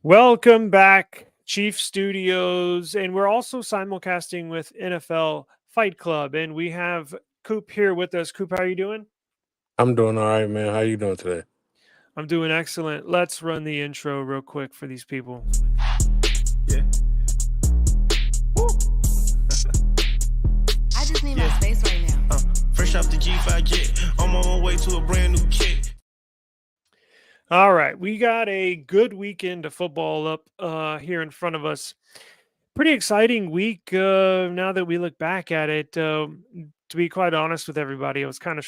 Welcome back, Chief Studios, and we're also simulcasting with NFL Fight Club, and we have Coop here with us. Coop, how are you doing? I'm doing all right, man. How you doing today? I'm doing excellent. Let's run the intro real quick for these people. Yeah. Woo. I just need my Yeah. space right now. Fresh off the G5 jet, I'm on my way to a brand new kit. All right, we got a good weekend of football up here in front of us. Pretty exciting week now that we look back at it. To be quite honest with everybody, I was kind of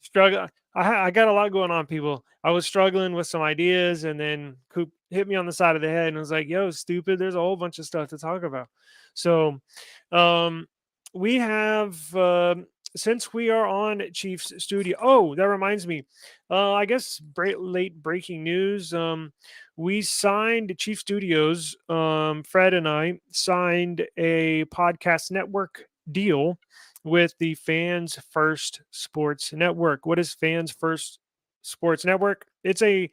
struggling. I got a lot going on, people. I was struggling with some ideas, and then Coop hit me on the side of the head and was like, "Yo, stupid! There's a whole bunch of stuff to talk about." So, um, we have since we are on Chiefs Studio. Oh, that reminds me. I guess late breaking news. We signed Chief Studios. Fred and I signed a podcast network deal with the Fans First Sports Network. What is Fans First Sports Network? It's a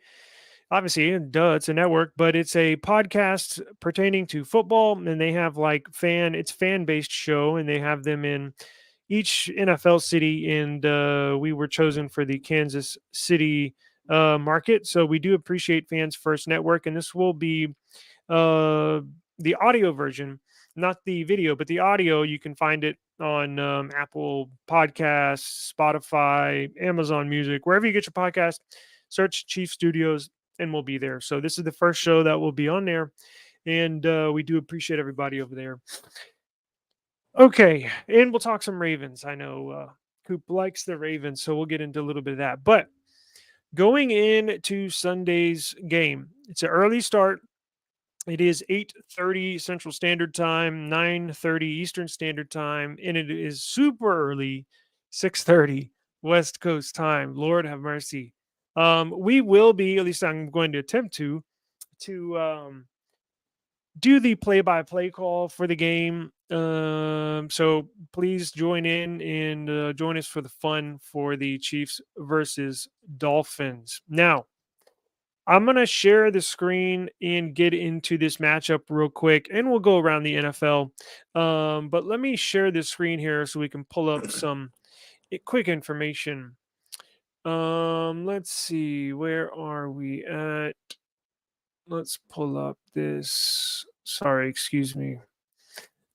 obviously, duh, it's a network, but it's a podcast pertaining to football, and they have like it's fan based show, and they have them in each NFL city, and we were chosen for the Kansas City market. So we do appreciate Fans First Network, and this will be uh, the audio version, not the video, but the audio. You can find it on Apple Podcasts, Spotify, Amazon Music, wherever you get your podcast. Search Chief Studios, and we'll be there. So this is the first show that will be on there, and we do appreciate everybody over there. Okay, and we'll talk some Ravens. I know Coop likes the Ravens, so we'll get into a little bit of that. But going into Sunday's game, it's an early start. It is 8:30 Central Standard Time, 9:30 Eastern Standard Time, and it is super early, 6:30 West Coast time. Lord have mercy. We will be, at least I'm going to attempt to do the play-by-play call for the game. So please join in and join us for the fun for the Chiefs versus Dolphins. Now, I'm going to share the screen and get into this matchup real quick, and we'll go around the NFL. But let me share the screen here so we can pull up some quick information. Let's see, where are we at? Let's pull up this. Sorry, excuse me.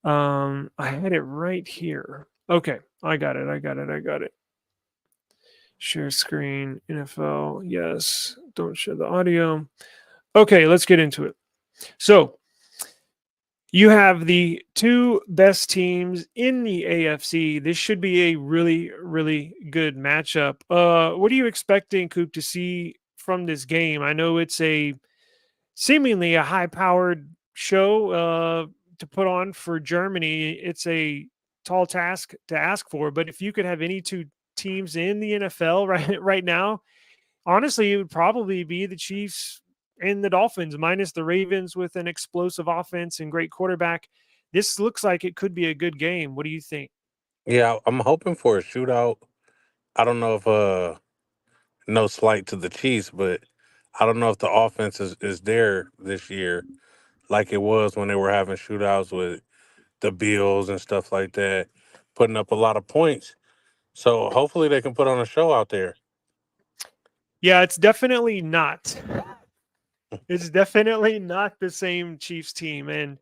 I had it right here. Okay, I got it. I got it. I got it. Share screen, NFL. Yes. Don't share the audio. Okay, let's get into it. So you have the two best teams in the AFC. This should be a really, really good matchup. What are you expecting, Coop, to see from this game? I know it's a seemingly a high-powered show to put on for Germany. It's a tall task to ask for, but if you could have any two teams in the NFL right now, honestly, it would probably be the Chiefs and the Dolphins, minus the Ravens with an explosive offense and great quarterback. This looks like it could be a good game. What do you think? Yeah, I'm hoping for a shootout. I don't know if no slight to the Chiefs, but I don't know if the offense is there this year like it was when they were having shootouts with the Bills and stuff like that, putting up a lot of points. So hopefully they can put on a show out there. Yeah, it's definitely not. It's definitely not the same Chiefs team, and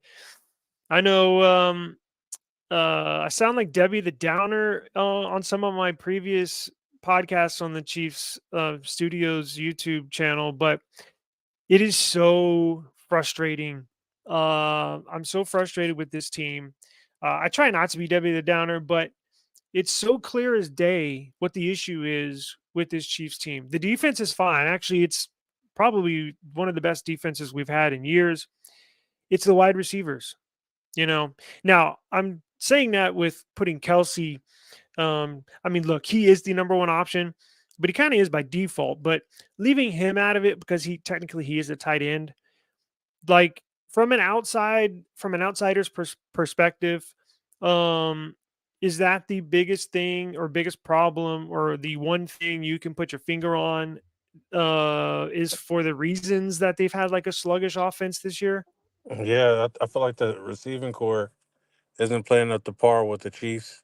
I know I sound like Debbie the Downer on some of my previous podcasts on the Chiefs Studios YouTube channel, but it is so frustrating. I'm so frustrated with this team. I try not to be Debbie the Downer, but it's so clear as day what the issue is with this Chiefs team. The defense is fine. Actually, it's probably one of the best defenses we've had in years. It's the wide receivers. Now I'm saying that with putting Kelsey. I mean, look, he is the number one option, but he kind of is by default. But leaving him out of it because he is a tight end. Like from an outsider's perspective, um, is that the biggest thing or biggest problem or the one thing you can put your finger on is for the reasons that they've had like a sluggish offense this year. Yeah, I feel like the receiving core isn't playing up to par with the Chiefs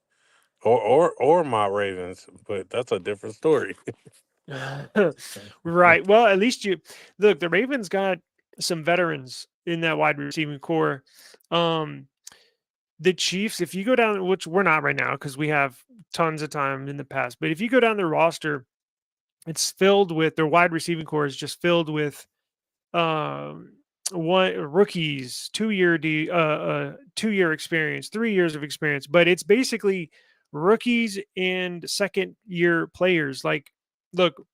or my Ravens, but that's a different story. Right. Well, at least you look, the Ravens got some veterans in that wide receiving core. Um, the Chiefs, if you go down, which we're not right now because we have tons of time in the past, but if you go down the roster, it's filled with their wide receiving core is just filled with um one rookies, 2 year experience, 3 years of experience, but it's basically rookies and second year players. Like, look,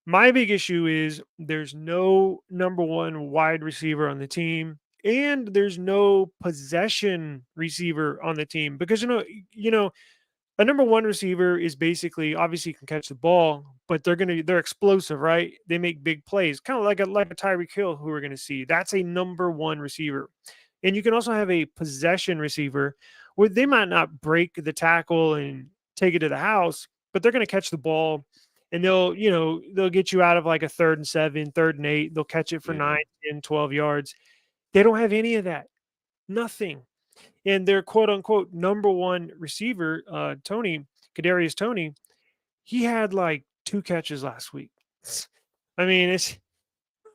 my big issue is there's no number one wide receiver on the team, and there's no possession receiver on the team because a number one receiver is basically obviously can catch the ball, but they're explosive, right? They make big plays, kind of like a Tyreek Hill who we're gonna see. That's a number one receiver. And you can also have a possession receiver where they might not break the tackle and take it to the house, but they're gonna catch the ball and they'll get you out of like a 3rd and 7, 3rd and 8. They'll catch it for Yeah. 9, 10, 12 yards. They don't have any of that. Nothing. And their quote unquote number one receiver, Kadarius Tony, he had like 2 catches last week. I mean, it's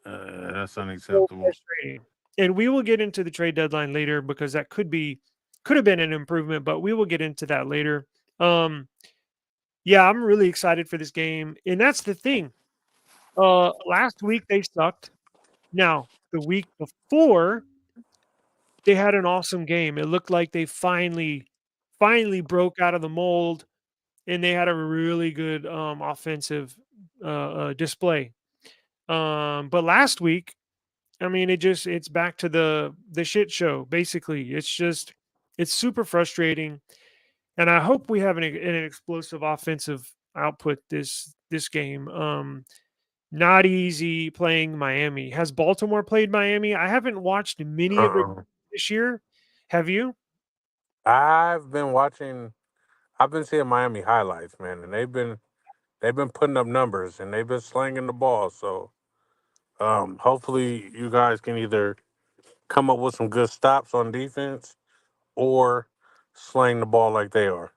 That's so unacceptable. frustrating. And we will get into the trade deadline later because that could have been an improvement, but we will get into that later. Um, yeah, I'm really excited for this game. And that's the thing. Last week they sucked. Now, the week before, they had an awesome game. It looked like they finally broke out of the mold and they had a really good offensive display. But last week, I mean, it's back to the shit show. Basically, it's super frustrating, and I hope we have an explosive offensive output this game. Not easy playing Miami. Has Baltimore played Miami? I haven't watched many of their Uh-uh. this year. Have you? I've been watching. I've been seeing Miami highlights, man, and they've been putting up numbers and they've been slinging the ball. So hopefully you guys can either come up with some good stops on defense or sling the ball like they are.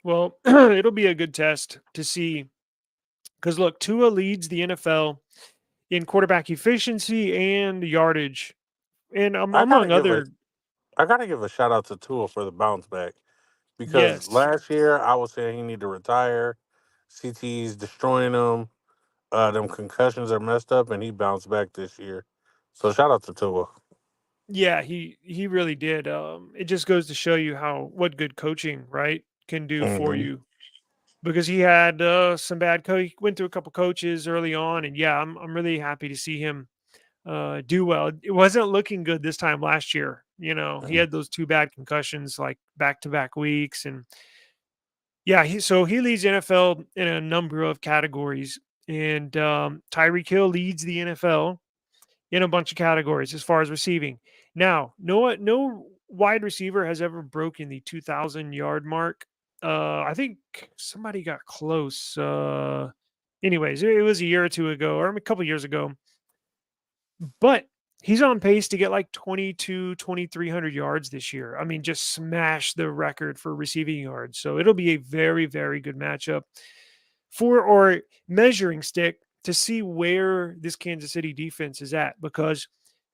Well, it'll be a good test to see because look, Tua leads the NFL in quarterback efficiency and yardage, and I gotta among give a other. I gotta give a shout out to Tua for the bounce back because Yes, last year I was saying he need to retire. CT's destroying him. Them concussions are messed up, and he bounced back this year. So shout out to Tua. yeah, he really did. It just goes to show you how what good coaching, right, can do for Hmm. you. Because he had some bad he went through a couple coaches early on, and yeah, I'm really happy to see him do well. It wasn't looking good this time last year. He had those 2 bad concussions like back to back weeks, and yeah, he leads the NFL in a number of categories, and Tyreek Hill leads the NFL in a bunch of categories as far as receiving. Now, no wide receiver has ever broken the 2,000-yard mark. I think somebody got close. Anyways, it was a year or two ago, or a couple years ago, but he's on pace to get like 2,300 yards this year. I mean, just smash the record for receiving yards. So it'll be a very, very good matchup for or measuring stick to see where this Kansas City defense is at because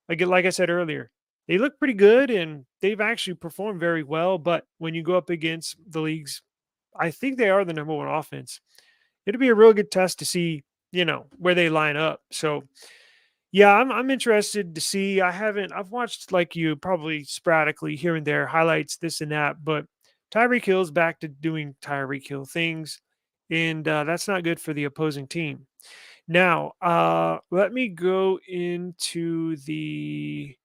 again, like I said earlier, they look pretty good and they've actually performed very well. But when you go up against the leagues, I think they are the number one offense. It'll be a real good test to see, where they line up. So yeah, I'm interested to see. I've watched like you probably sporadically here and there highlights this and that, but Tyreek Hill's back to doing Tyreek Hill things, and that's not good for the opposing team. Now, let me go into the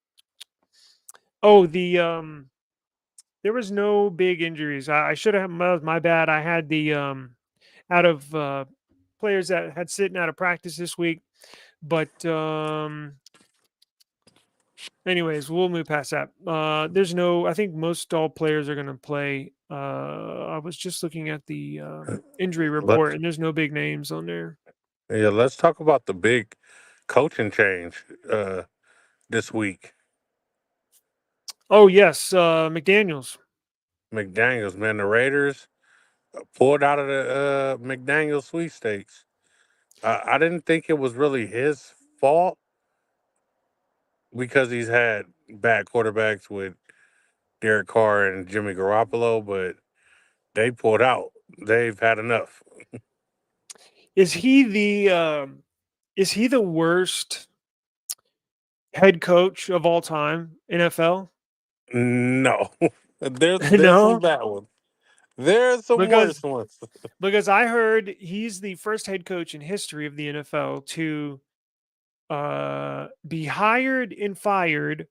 there was no big injuries. I should have my bad. I had the out of players that had sitting out of practice this week, but anyways, we'll move past that. There's no. I think most all players are going to play. I was just looking at the injury But report, and there's no big names on there. Yeah, let's talk about the big coaching change this week. Oh yes, McDaniels. McDaniels, man, the Raiders pulled out of the McDaniels sweepstakes. I didn't think it was really his fault because he's had bad quarterbacks with Derek Carr and Jimmy Garoppolo, but they pulled out. They've had enough. Is he the is he the worst head coach of all time, NFL? No, there's some No, bad ones. There's some worse because ones. I heard he's the first head coach in history of the NFL to be hired and fired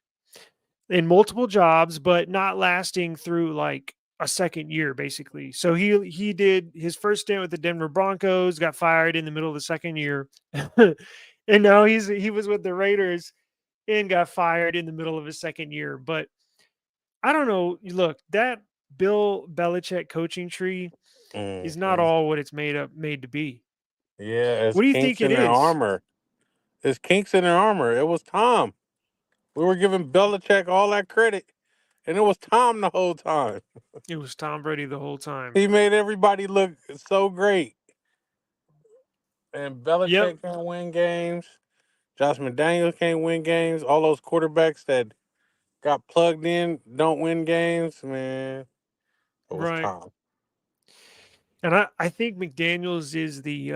in multiple jobs, but not lasting through like a second year, basically. So he did his first stint with the Denver Broncos, got fired in the middle of the second year, and now he was with the Raiders and got fired in the middle of his second year. But I don't know. Look, that Bill Belichick coaching tree is not Hmm. all what it's made to be. Yeah, it's What do you think kinks it in their is? armor. It's kinks in their armor. It was Tom. We were giving Belichick all that credit, and it was Tom the whole time. It was Tom Brady the whole time. He made everybody look so great. And Yep. Belichick can't win games. Josh McDaniels can't win games. All those quarterbacks that got plugged in don't win games. Man, it was Right. Tom. And I think McDaniels is the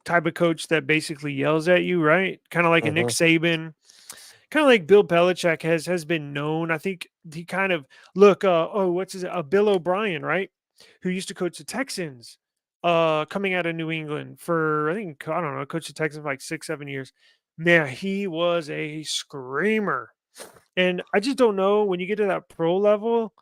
type of coach that basically yells at you, right? Kind of like a Nick Hmm. Saban, kind of like Bill Belichick has been known. I think he kind of look. What's his? Bill O'Brien, right? Who used to coach the Texans, coming out of New England for I think I don't know, coached the Texans for like 6 7 years. Man, he was a screamer, and I just don't know when you get to that pro level.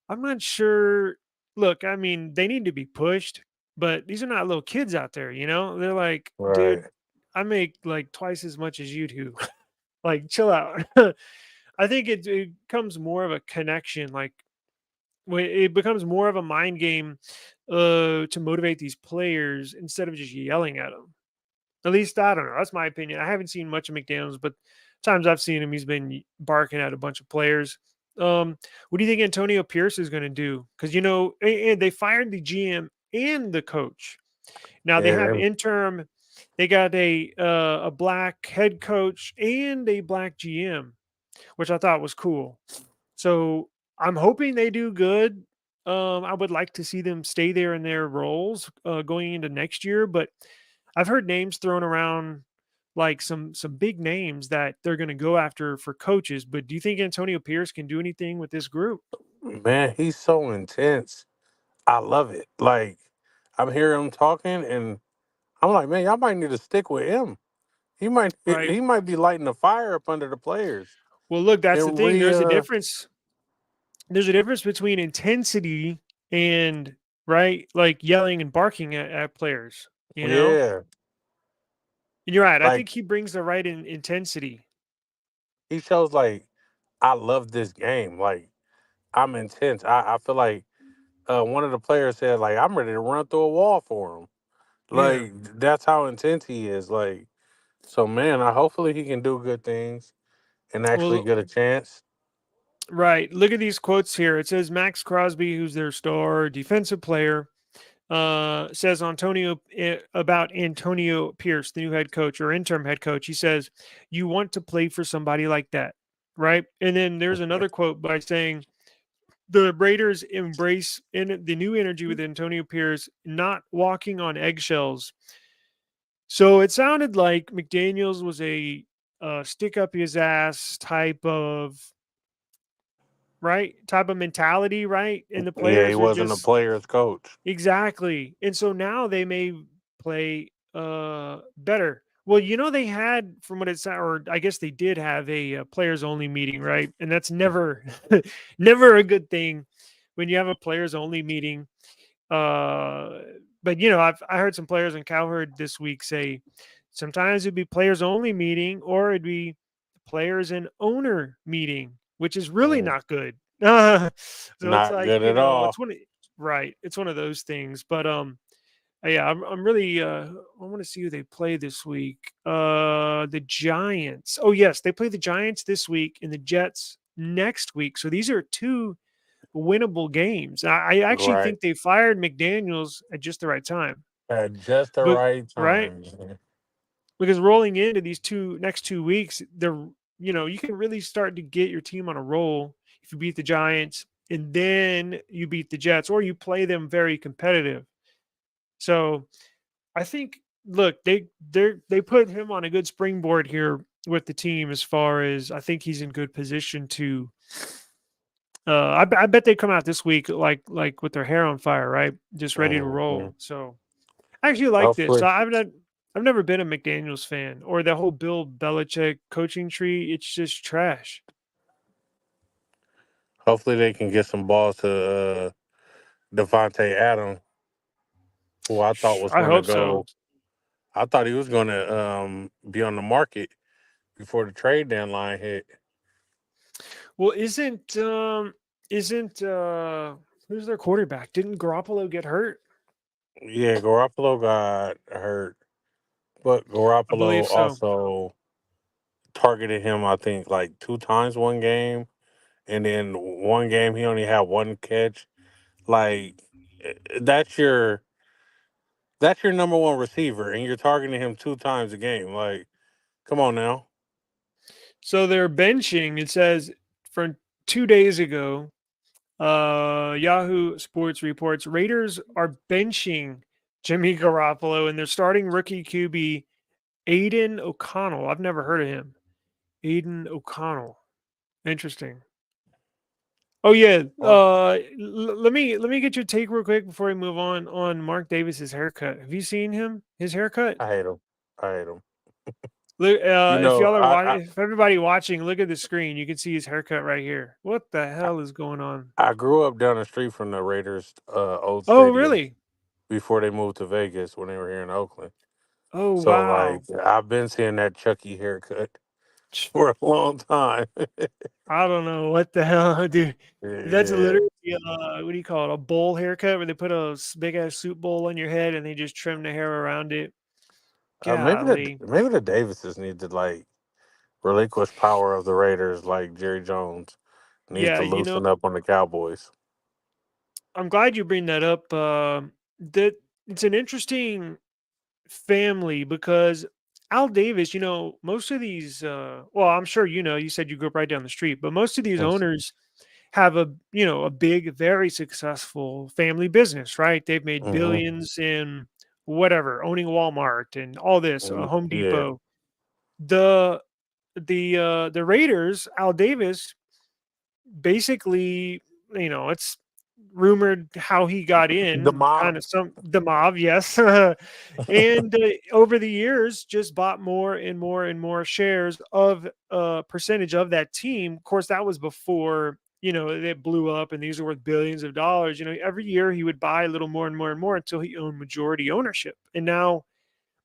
I'm not sure. Look, I mean, they need to be pushed, but these are not little kids out there, you know? They're like, Right. dude, I make like twice as much as you do. Like, chill out. I think it becomes more of a connection. Like, when it becomes more of a mind game to motivate these players instead of just yelling at them. At least I don't know. That's my opinion. I haven't seen much of McDaniels, but times I've seen him, he's been barking at a bunch of players. What do you think Antonio Pierce is going to do? Because and they fired the GM and the coach. Now they Yeah, have them. interim. They got a black head coach and a black GM, which I thought was cool. So I'm hoping they do good. I would like to see them stay there in their roles going into next year, but I've heard names thrown around like some big names that they're going to go after for coaches. But do you think Antonio Pierce can do anything with this group? Man, he's so intense. I love it. Like, I'm hearing him talking, and I'm like, man, y'all might need to stick with him. He might Right. he might be lighting a fire up under the players. Well, look, that's the And thing. There's a difference. There's a difference between intensity and right, like yelling and barking at players. You know, yeah, and you're right. I like think he brings the right intensity. he shows like I love this game. Like I'm intense. I feel like one of the players said like I'm ready to run through a wall for him. Yeah. Like that's how intense he is. Like so, man. I hopefully he can do good things and actually Well, get a chance. right. Look at these quotes here. It says Max Crosby, who's their star defensive player, says about Antonio Pierce, the new head coach or interim head coach. He says, "You want to play for somebody like that, right?" And then there's another quote by saying the Raiders embrace in the new energy with Antonio Pierce, not walking on eggshells. So it sounded like McDaniel's was a stick up his ass type of mentality, right? And the Yeah, he players are wasn't a just player's coach. exactly. And so now they may play better. Well, they had from what it's or I guess they did have a players only meeting, right? And that's never never a good thing when you have a players only meeting. Uh but I heard some players in Cowherd this week say sometimes it'd be players only meeting or it'd be players and owner meeting, which is really Mm, not good. So it's not like, good at all. it's one of those things. But Yeah, I'm really I want to see who they play this week. The Giants. Oh yes, they play the Giants this week and the Jets next week. So these are two winnable games. I actually Right. think they fired McDaniels at just the right time. At just the But right right? time. Because rolling into these two next 2 weeks, they're you can really start to get your team on a roll if you beat the Giants and then you beat the Jets or you play them very competitive. So I think look, they put him on a good springboard here with the team as far as I think he's in good position to I bet they come out this week like with their hair on fire, right? Just ready to Mhm. roll. So I actually like this. Hopefully, I've never been a McDaniels fan or the whole Bill Belichick coaching tree. It's just trash. hopefully they can get some balls to Devontae Adams, who I thought was I going to hope so. go. I thought he was going to be on the market before the trade deadline hit. Well, isn't who's their quarterback? Didn't Garoppolo get hurt? Yeah, Garoppolo got hurt, but I believe Garoppolo so. also targeted him. I think like 2 times one game, and then one game he only had one catch. Like that's your number one receiver, and you're targeting him 2 times a game. Like, come on now. So they're benching. It says from 2 days ago, Yahoo Sports reports Raiders are benching Jimmy Garoppolo and they're starting rookie QB Aiden O'Connell. I've never heard of him. Aiden O'Connell. Interesting. Oh yeah. Well, Let me get your take real quick before we move on Mark Davis's haircut. Have you seen him? His haircut? I hate him. I hate him. Look, You if know, y'all are watching, if everybody watching, look at the screen. You can see his haircut right here. What the I hell is going on? I grew up down the street from the Raiders' old Oh, stadium really? before they moved to Vegas when they were here in Oakland. Oh, So like wow. I've been seeing that Chucky haircut for a long time. I don't know what the hell, dude. That's Yeah. literally what do you call it? A bowl haircut where they put a big ass soup bowl on your head and they just trim the hair around it. Golly. Maybe the Davises need to like relinquish power of the Raiders like Jerry Jones needs Yeah, to loosen up on the Cowboys. I'm glad you bring that up. That it's an interesting family because Al Davis, most of these well, I'm sure you said you grew up right down the street, but most of these owners have a big, very successful family business, right? They've made Mm-hmm. billions in whatever, owning Walmart and all this, Home Yeah. Depot. The the Raiders, Al Davis basically, it's rumored how he got The in, kind mob. of some the mob, yes. And over the years, just bought more and more and more shares of percentage of that team. Of course, that was before it blew up, and these are worth billions of dollars. Every year he would buy a little more and more and more until he owned majority ownership. And now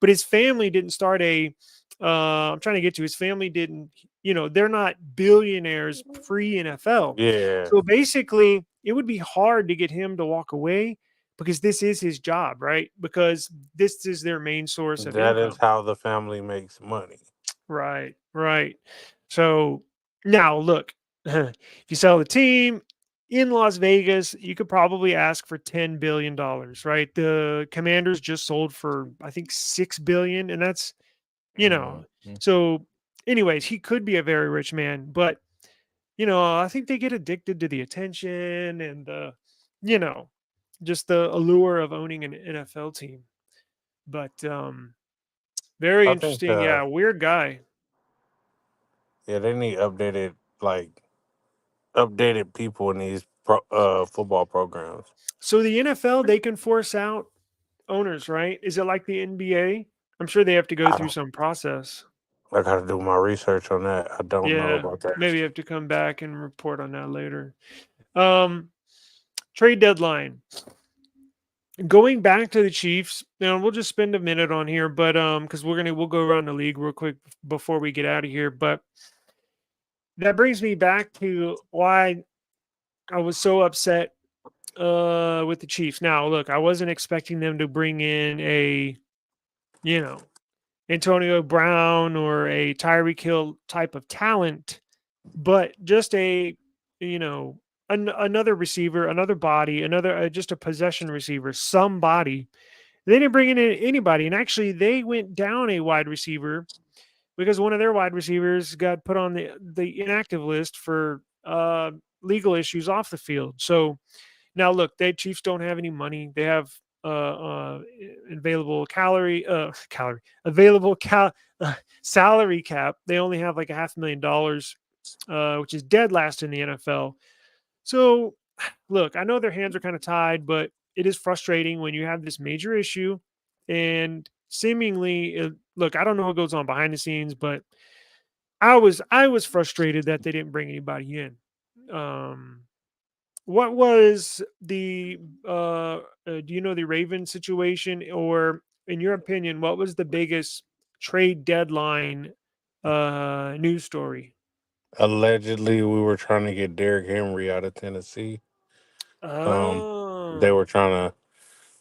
but his family didn't start I'm trying to get to his family didn't, they're not billionaires pre NFL. Yeah. So basically, it would be hard to get him to walk away because this is his job, right? Because this is their main source of That is income. how the family makes money. Right, right. So now look, if you sell the team in Las Vegas, you could probably ask for $10 billion, right? The Commanders just sold for I think 6 billion, and that's you know. Mhm. So, anyways, he could be a very rich man, but I think they get addicted to the attention and you know, just the allure of owning an NFL team. But very I think interesting. Yeah, weird guy. yeah, they need updated people in these football programs. So the NFL, they can force out owners, right? Is it like the NBA? I'm sure they have to go I through don't some process. I gotta do my research on that. I don't know Yeah, about that. maybe you have to come back and report on that later. Um, Trade deadline. Going back to the Chiefs, now we'll just spend a minute on here, but because we'll go around the league real quick before we get out of here. But that brings me back to why I was so upset with the Chiefs. Now, look, I wasn't expecting them to bring in a, you know, Antonio Brown or a Tyreek Hill type of talent, but just a, you know, another receiver, another body, another just a possession receiver, somebody. They didn't bring in anybody, and actually, they went down a wide receiver because one of their wide receivers got put on the inactive list for legal issues off the field. So now, look, they Chiefs don't have any money. They have available calorie available salary cap. They only have like $500,000, which is dead last in the NFL. So, look, I know their hands are kind of tied, but it is frustrating when you have this major issue, and seemingly, look, I don't know what goes on behind the scenes, but I was frustrated that they didn't bring anybody in. Um, what was the do you know the Raven situation, or in your opinion, what was the biggest trade deadline news story? Allegedly, we were trying to get Derrick Henry out of Tennessee. They Oh, were trying to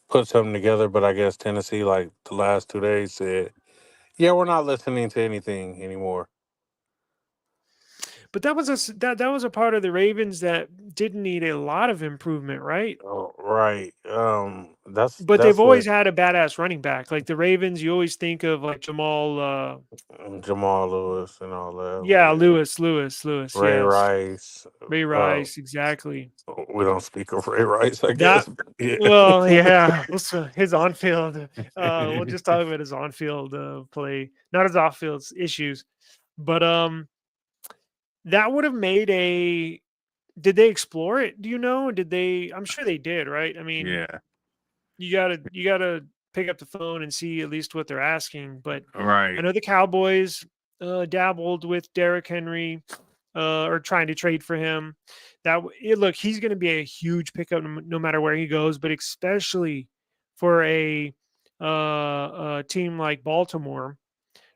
put something together, but I guess Tennessee, like the last 2 days, said, "Yeah, we're not listening to anything anymore." but that was that was a part of the Ravens that didn't need a lot of improvement, right? Oh, right. That's But they've that's always what had a badass running back. Like the Ravens, you always think of like Jamal Jamal Lewis and all that. yeah, But Lewis, Ray yes. Rice. Ray Uh, Rice, exactly. we don't speak of Ray Rice, I That guess. Yeah. well, yeah, his on-field. We'll just talk about his on-field play, not his off-field issues. But that would have made a. Did they explore it? Do you know? Did they? I'm sure they did, right? I mean, Yeah. you gotta pick up the phone and see at least what they're asking. But I Right. know the Cowboys dabbled with Derrick Henry, or trying to trade for him. Look, he's going to be a huge pickup no matter where he goes, but especially for a team like Baltimore,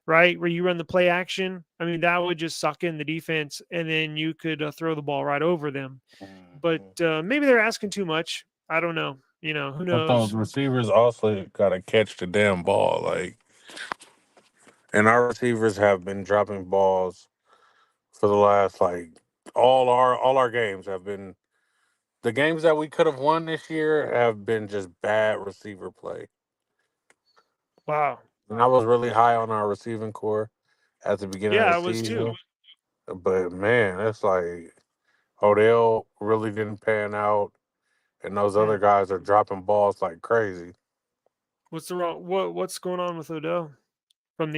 right, where you run the play action. I mean, that would just suck in the defense, and then you could throw the ball right over them. But Mhm. maybe they're asking too much. I don't know. Who But those knows? receivers also got to catch the damn ball. Like, and our receivers have been dropping balls for the last, like, all our games have been the games that we could have won this year have been just bad receiver play. Wow. And I was really high on our receiving core at the beginning of Yeah, the I was too. season. But man, it's like Odell really didn't pan out, and those Hmm. other guys are dropping balls like crazy. What's the wrong? What's going on with Odell? From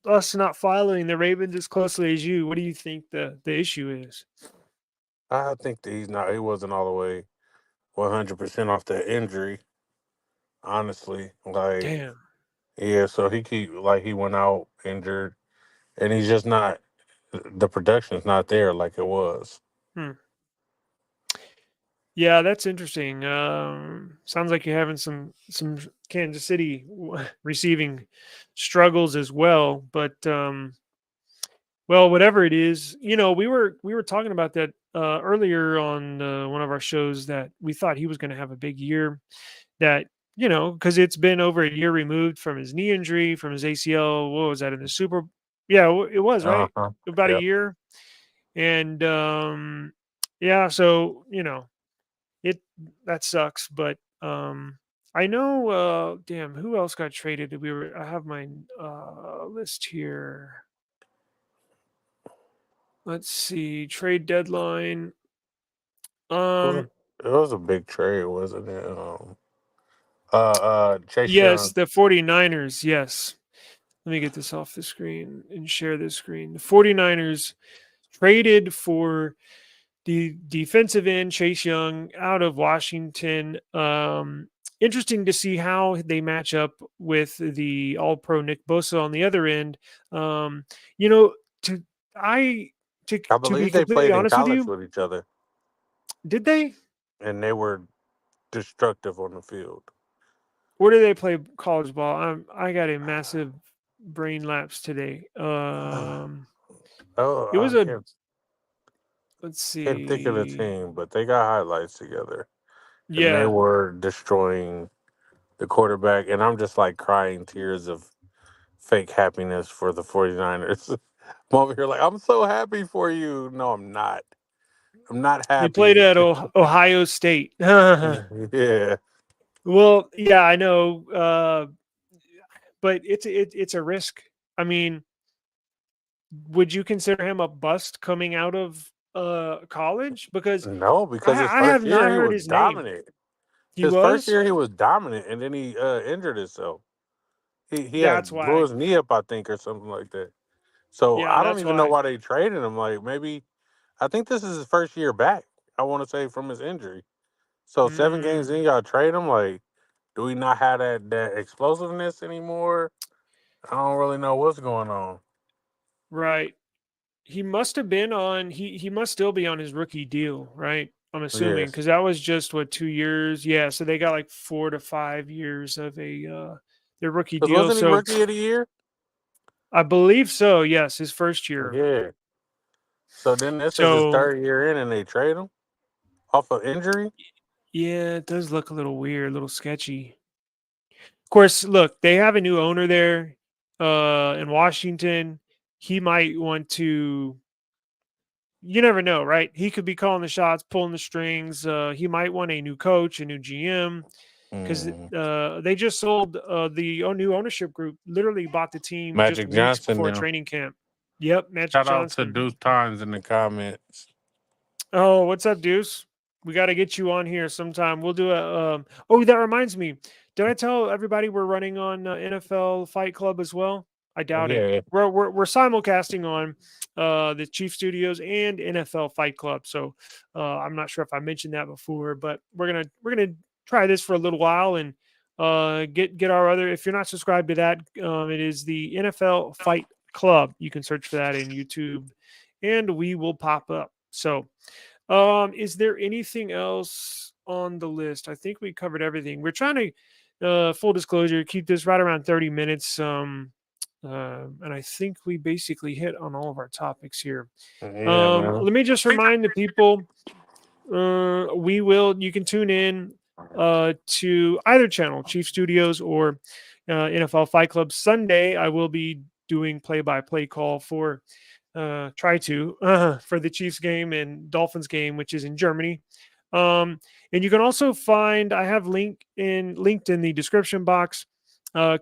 us not following the Ravens as closely as you, what do you think the issue is? I think that he wasn't all the way 100% off that injury. Honestly, like, Damn. yeah, so he went out injured, and he's just not. The production's not there like it was. Hmm. Yeah, that's interesting. Sounds like you're having some Kansas City receiving struggles as well. But well, whatever it is, we were talking about that earlier on one of our shows, that we thought he was going to have a big year. That because it's been over a year removed from his knee injury, from his ACL. What was that in the Super? Yeah, it was Uh right, huh. about a Yep. year. And yeah, so it that sucks. But I know. Damn, who else got traded? I have my list here. Let's see, trade deadline. It was a, Um, it was a big trade, wasn't it? Chase yes, Young. the 49ers. Yes. Let me get this off the screen and share this screen. The 49ers traded for the defensive end Chase Young out of Washington. Interesting to see how they match up with the All Pro Nick Bosa on the other end. Um, you know, to I I to be believe they completely played in honest with college you, with each other, did they? and they were destructive on the field. Where do they play college ball? I got a massive brain lapse today. Oh, It was I a can't. Let's Can't think of the see. team, but they got highlights together. And they Yeah, were destroying the quarterback. And I'm just like crying tears of fake happiness for the 49ers. I'm over here like, I'm so happy for you. No, I'm not. I'm not they played happy. at Ohio State. Yeah. Well, yeah, I know, but it's a risk. I mean, would you consider him a bust coming out of college? Because No, because his I have first not year he heard was his name. dominant. He His first was. year he was dominant, and then he injured himself. He That's had blew why. his knee up, I think, or something like that. So Yeah, I don't that's even know why. why they traded him. Like maybe I think this is his first year back. I want to say from his injury. So 7 games Mm, in, y'all trade him. Like, do we not have that explosiveness anymore? I don't really know what's going on. right. He must have been on. He must still be on his rookie deal, right? I'm assuming Yes, because that was just what 2 years. Yeah, so they got like 4 to 5 years of their rookie because deal. wasn't he So rookie of the year? I believe so. Yes, his first year. Yeah. So then this is his So third year in, and they trade him off of injury. yeah, it does look a little weird, a little sketchy. Of course, look, they have a new owner there in Washington. He might want to. You never know, right? He could be calling the shots, pulling the strings. He might want a new coach, a new GM, because Mm. they just sold new ownership group. Literally bought the team just Magic weeks Johnson before now. training camp. Yep, Magic Shout out to Johnson. Deuce Times in the comments. Oh, what's up, Deuce? We got to get you on here sometime. We'll do a. Oh, that reminds me. Did I tell everybody we're running on NFL Fight Club as well? I doubt it. Yeah. We're simulcasting on the Chief Studios and NFL Fight Club. So I'm not sure if I mentioned that before, but we're gonna try this for a little while and get our other. If you're not subscribed to that, it is the NFL Fight Club. You can search for that in YouTube, and we will pop up. So. Is there anything else on the list? I think we covered everything. We're trying to, full disclosure, keep this right around 30 minutes. And I think we basically hit on all of our topics here. Yeah, man. Let me just remind the people, you can tune in to either channel, Chief Studios or NFL Fight Club. Sunday, I will be doing play-by-play call for try to for the Chiefs game and Dolphins game, which is in Germany. And you can also find I have linked in the description box.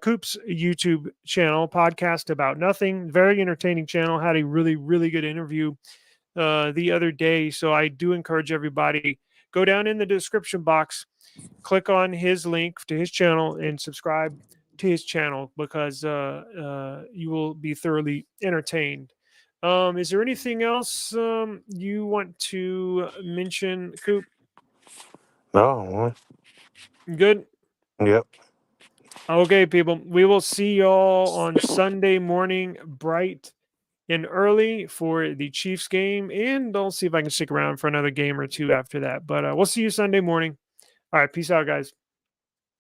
Coop's YouTube channel, podcast about nothing, very entertaining channel. Had a really good interview the other day, so I do encourage everybody go down in the description box, click on his link to his channel, and subscribe to his channel because you will be thoroughly entertained. Is there anything else you want to mention, Coop? No. Good. Yep. Okay, people. We will see y'all on Sunday morning, bright and early for the Chiefs game, and I'll see if I can stick around for another game or two after that. But we'll see you Sunday morning. All right, peace out, guys.